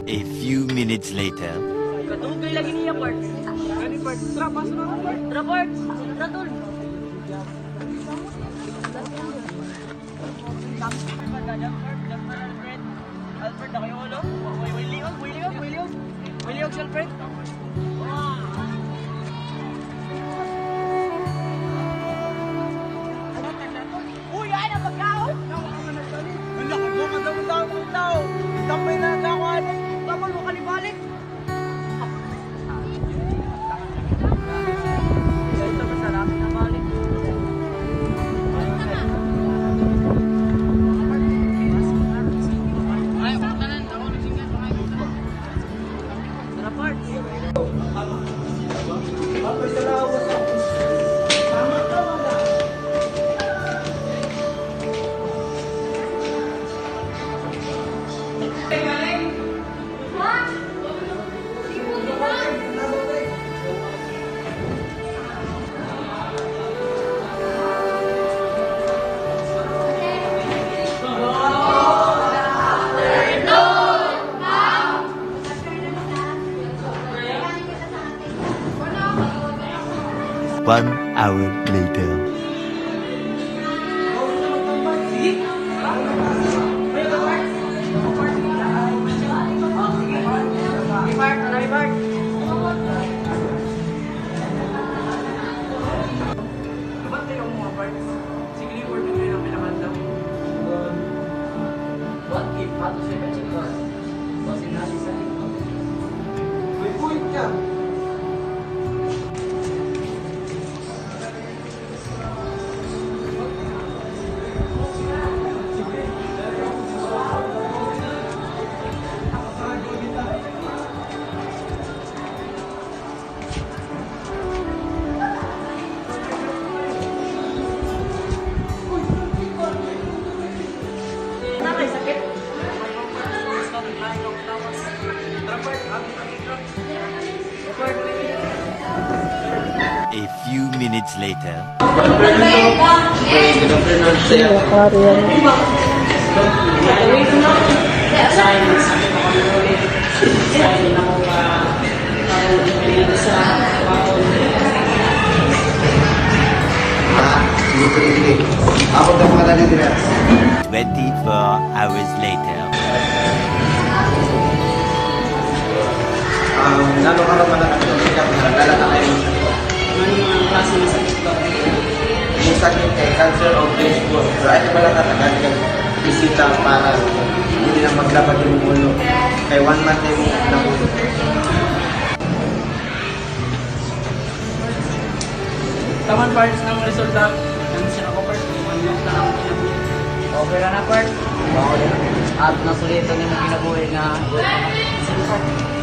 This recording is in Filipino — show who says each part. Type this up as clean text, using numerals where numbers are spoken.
Speaker 1: A few minutes later.
Speaker 2: Katugay lagi niya, Bart. Kani, Bart. Tra, pasok na, Bart. Tra, Bart. Tra, tol. Alfred, na kayo, ano? Williog si Alfred. Uy, ay, napagkaon! Nakagbuka daw. Damay na nakakuha. Tama mo kalibalik. Ito masarap na balik. Ay, pagkalan. Ako nagsingat. Tara, Bart.
Speaker 1: One hour later. A few minutes later.
Speaker 3: Ako daw mga dali din.
Speaker 1: 24 hours later.
Speaker 3: Lalo ka naman na nagtutulog na lalata kayo.
Speaker 2: Ano mga klase na sakit ba?
Speaker 3: Yung sakit kay cancer of breast bone. So ay pala katagal kang bisita para hindi na maglabad yung ulo. Kay 1 month ay mo nabulo.
Speaker 2: Taman parts ng resulta. Ano siya ako, Bart? 1 month na ako kinabuhi. Okay na na, Bart.
Speaker 3: Okay na.
Speaker 2: At nasulitan niya mo kinabuhi nga. Sige, Bart.